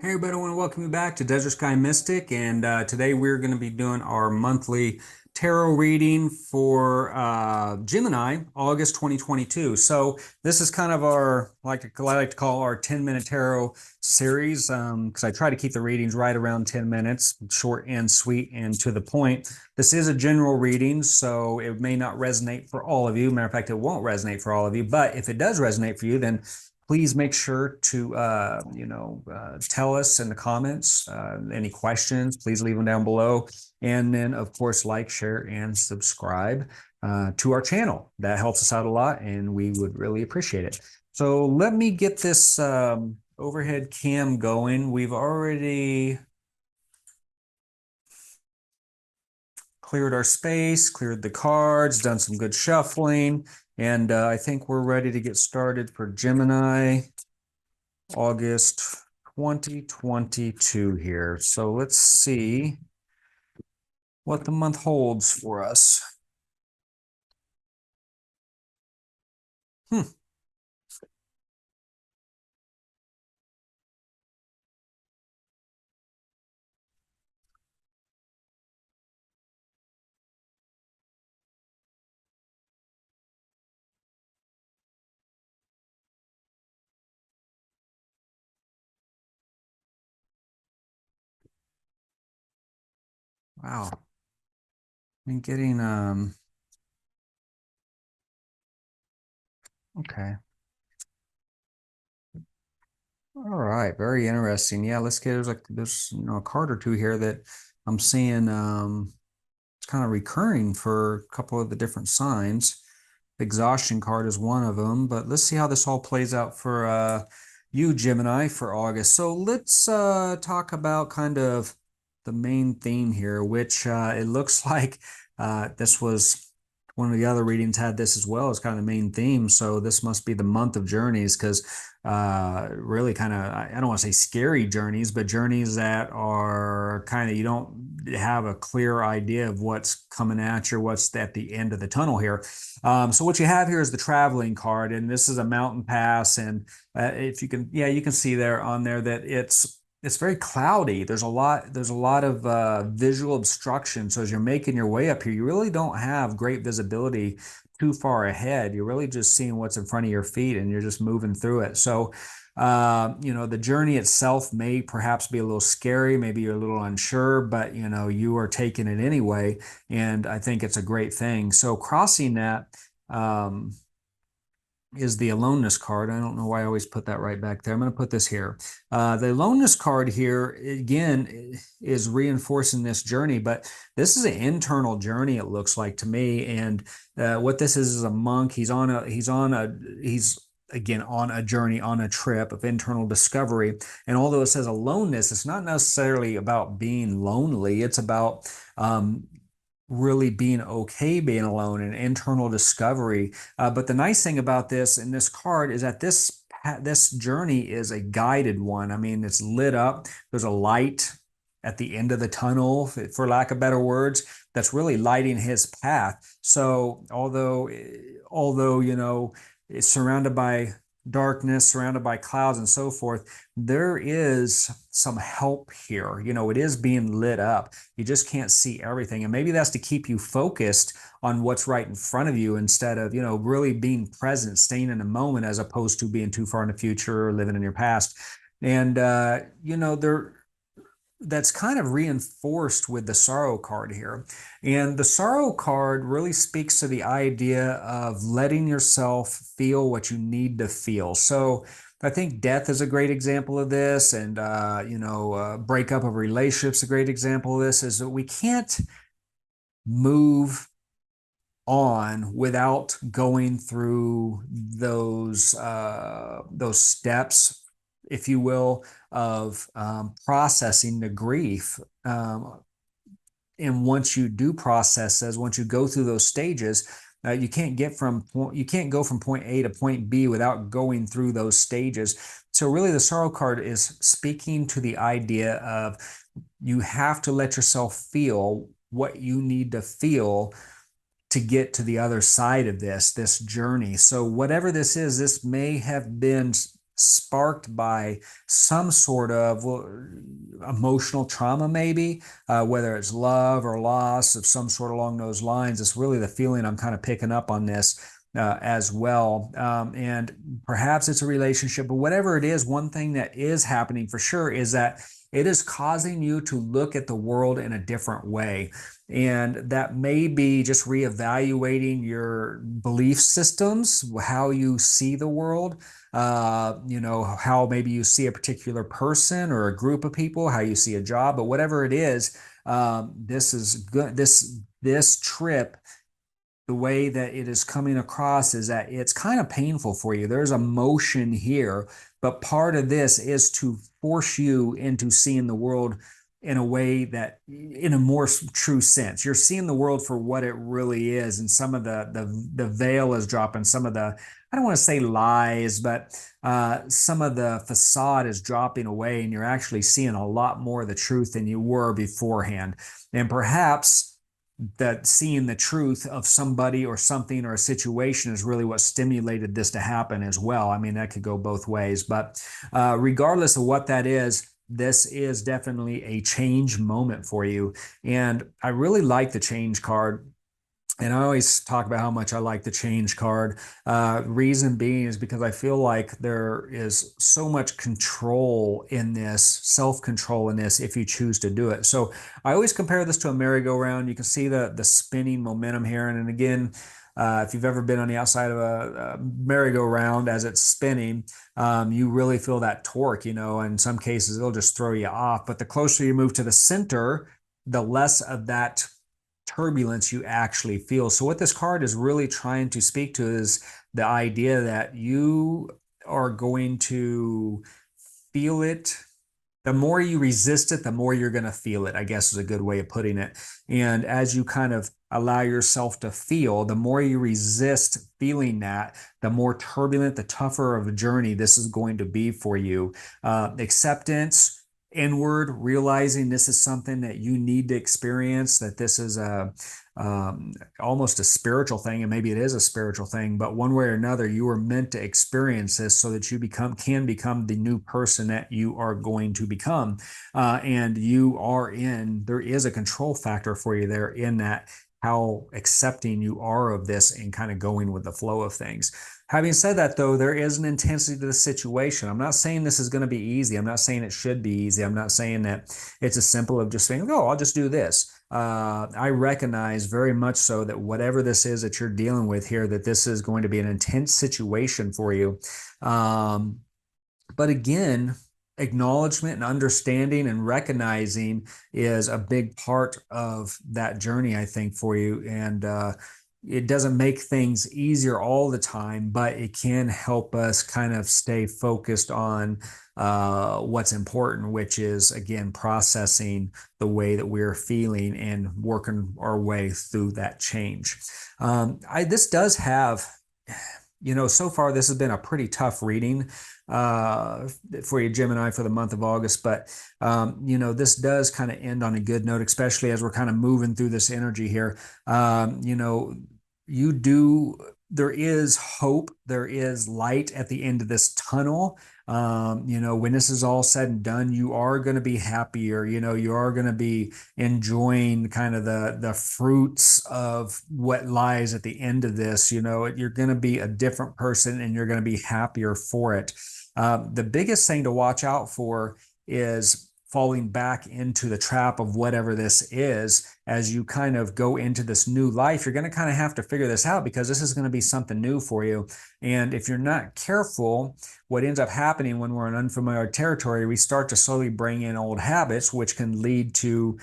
Hey everybody, I want to welcome you back to Desert Sky Mystic, and today we're going to be doing our monthly tarot reading for Gemini, August 2022. So this is kind of our, I like to call our 10-minute tarot series, because I try to keep the readings right around 10 minutes, short and sweet and to the point. This is a general reading, so it may not resonate for all of you. Matter of fact, it won't resonate for all of you, but if it does resonate for you, then please make sure to tell us in the comments any questions. Please leave them down below, and then of course like, share, and subscribe to our channel. That helps us out a lot, and we would really appreciate it. So let me get this overhead cam going. We've already cleared our space, cleared the cards, done some good shuffling, and I think we're ready to get started for Gemini, August 2022 here. So let's see what the month holds for us. Hmm. Wow. I'm getting okay. All right, very interesting. Yeah, let's get there's a card or two here that I'm seeing it's kind of recurring for a couple of the different signs. Exhaustion card is one of them, but let's see how this all plays out for you, Gemini, for August. So let's talk about kind of the main theme here, which it looks like this was one of the other readings had this as well as kind of the main theme. So this must be the month of journeys, because really kind of, I don't want to say scary journeys, but journeys that are kind of, you don't have a clear idea of what's coming at you, what's at the end of the tunnel here. So what you have here is the traveling card, and this is a mountain pass. And if you can, yeah, you can see there on there that it's very cloudy. There's a lot of visual obstruction. So as you're making your way up here, you really don't have great visibility too far ahead. You're really just seeing what's in front of your feet, and you're just moving through it. So the journey itself may perhaps be a little scary, maybe you're a little unsure, but you are taking it anyway, and I think it's a great thing. So crossing that um, is the aloneness card. I don't know why I always put that right back there. I'm going to put this here. The aloneness card here, again, is reinforcing this journey, but this is an internal journey, it looks like to me. And what this is a monk. He's again on a journey, on a trip of internal discovery. And although it says aloneness, it's not necessarily about being lonely. It's about really being okay being alone and internal discovery. But the nice thing about this in this card is that this journey is a guided one. I mean, it's lit up. There's a light at the end of the tunnel, for lack of better words, that's really lighting his path. So although it's surrounded by darkness, surrounded by clouds and so forth, there is some help here. It is being lit up. You just can't see everything. And maybe that's to keep you focused on what's right in front of you, instead of, really being present, staying in the moment, as opposed to being too far in the future or living in your past. And, there, that's kind of reinforced with the sorrow card here. And the sorrow card really speaks to the idea of letting yourself feel what you need to feel. So I think death is a great example of this, and breakup of relationships a great example of this. Is that we can't move on without going through those steps, if you will, of processing the grief. And once you do process this, once you go through those stages, you can't go from point A to point B without going through those stages. So really, the sorrow card is speaking to the idea of you have to let yourself feel what you need to feel to get to the other side of this journey. So whatever this is, this may have been sparked by some sort of emotional trauma, maybe, whether it's love or loss of some sort along those lines. It's really the feeling I'm kind of picking up on this. As well. And perhaps it's a relationship, but whatever it is, one thing that is happening for sure is that it is causing you to look at the world in a different way. And that may be just reevaluating your belief systems, how you see the world, how maybe you see a particular person or a group of people, how you see a job, but whatever it is, this is good. This trip, the way that it is coming across is that it's kind of painful for you. There's emotion here, but part of this is to force you into seeing the world in a way that, in a more true sense, you're seeing the world for what it really is, and some of the veil is dropping. Some of the, I don't want to say lies, but some of the facade is dropping away, and you're actually seeing a lot more of the truth than you were beforehand. And perhaps that seeing the truth of somebody or something or a situation is really what stimulated this to happen as well. I mean, that could go both ways, but regardless of what that is, this is definitely a change moment for you. And I really like the change card. And I always talk about how much I like the change card. Reason being is because I feel like there is so much control in this, self-control in this, if you choose to do it. So I always compare this to a merry-go-round. You can see the spinning momentum here. And again, if you've ever been on the outside of a merry-go-round as it's spinning, you really feel that torque, in some cases it'll just throw you off. But the closer you move to the center, the less of that turbulence you actually feel. So what this card is really trying to speak to is the idea that you are going to feel it. The more you resist it, the more you're going to feel it, I guess is a good way of putting it. And as you kind of allow yourself to feel, the more you resist feeling that, the more turbulent, the tougher of a journey this is going to be for you. Acceptance, inward, realizing this is something that you need to experience, that this is almost a spiritual thing, and maybe it is a spiritual thing, but one way or another, you are meant to experience this so that you can become the new person that you are going to become. And there is a control factor for you there in that, how accepting you are of this and kind of going with the flow of things. Having said that, though, there is an intensity to the situation. I'm not saying this is going to be easy. I'm not saying it should be easy. I'm not saying that it's as simple of just saying, oh, I'll just do this. I recognize very much so that whatever this is that you're dealing with here, that this is going to be an intense situation for you. But again, acknowledgement and understanding and recognizing is a big part of that journey, I think, for you. And it doesn't make things easier all the time, but it can help us kind of stay focused on what's important, which is, again, processing the way that we're feeling and working our way through that change. This does have, so far this has been a pretty tough reading for you, Gemini, for the month of August. But, this does kind of end on a good note, especially as we're kind of moving through this energy here. There is hope, there is light at the end of this tunnel. When this is all said and done, you are going to be happier. You are going to be enjoying kind of the fruits of what lies at the end of this. You're going to be a different person, and you're going to be happier for it. The biggest thing to watch out for is falling back into the trap of whatever this is. As you kind of go into this new life, you're going to kind of have to figure this out, because this is going to be something new for you. And if you're not careful, what ends up happening when we're in unfamiliar territory, we start to slowly bring in old habits, which can lead to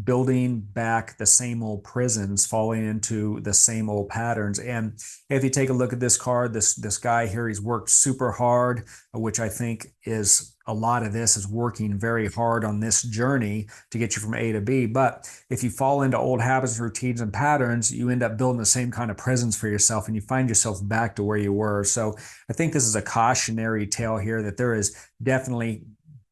building back the same old prisons, falling into the same old patterns. And if you take a look at this card, this guy here, he's worked super hard, which I think is a lot of this is working very hard on this journey to get you from A to B. But if you fall into old habits, routines, and patterns, you end up building the same kind of prisons for yourself, and you find yourself back to where you were. So I think this is a cautionary tale here, that there is definitely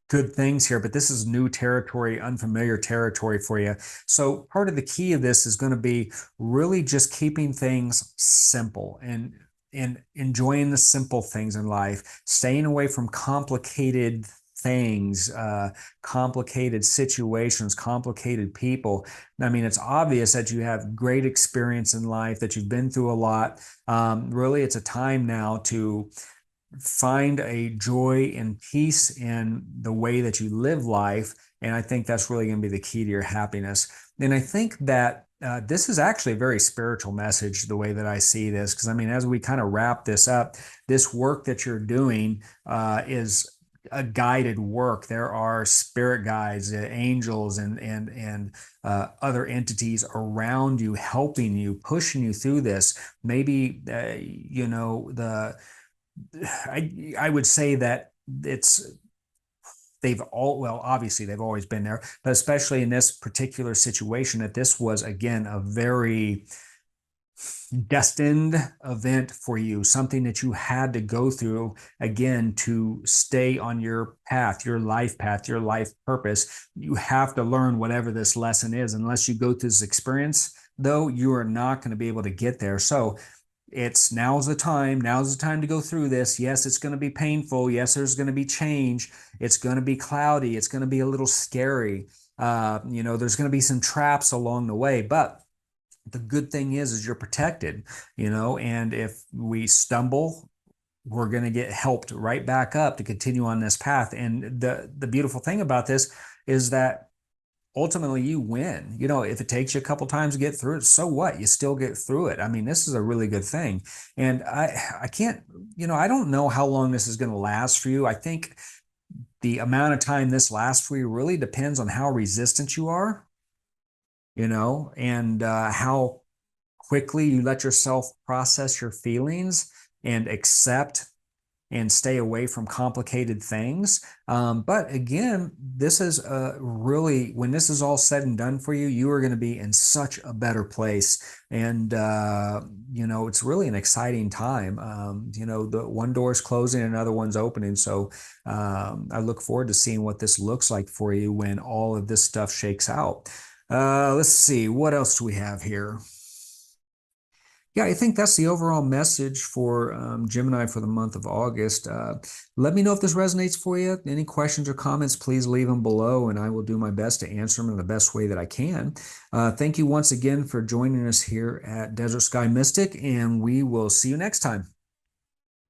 good things here, but this is new territory, unfamiliar territory for you. So part of the key of this is going to be really just keeping things simple. And and enjoying the simple things in life, staying away from complicated things, complicated situations, complicated people. I mean, it's obvious that you have great experience in life, that you've been through a lot. Really, it's a time now to find a joy and peace in the way that you live life. And I think that's really going to be the key to your happiness. And I think that this is actually a very spiritual message, the way that I see this. Because I mean, as we kind of wrap this up, this work that you're doing is a guided work. There are spirit guides, angels, and other entities around you, helping you, pushing you through this. Maybe I would say that it's they've all well obviously they've always been there, but especially in this particular situation, that this was again a very destined event for you, something that you had to go through again to stay on your path, your life purpose. You have to learn whatever this lesson is. Unless you go through this experience, though, you are not going to be able to get there. So it's now's the time to go through this. Yes, it's going to be painful. Yes, there's going to be change. It's going to be cloudy. It's going to be a little scary. There's going to be some traps along the way, but the good thing is you're protected, and if we stumble, we're going to get helped right back up to continue on this path. And the beautiful thing about this is that ultimately you win. If it takes you a couple times to get through it, so what? You still get through it. I mean, this is a really good thing. And I can't, I don't know how long this is going to last for you. I think the amount of time this lasts for you really depends on how resistant you are, and how quickly you let yourself process your feelings and accept and stay away from complicated things. But again, this is really, when this is all said and done for you, you are going to be in such a better place. And, it's really an exciting time. The one door is closing, another one's opening. So I look forward to seeing what this looks like for you when all of this stuff shakes out. Let's see, what else do we have here? Yeah, I think that's the overall message for Gemini for the month of August. Let me know if this resonates for you. Any questions or comments, please leave them below, and I will do my best to answer them in the best way that I can. Thank you once again for joining us here at Desert Sky Mystic, and we will see you next time.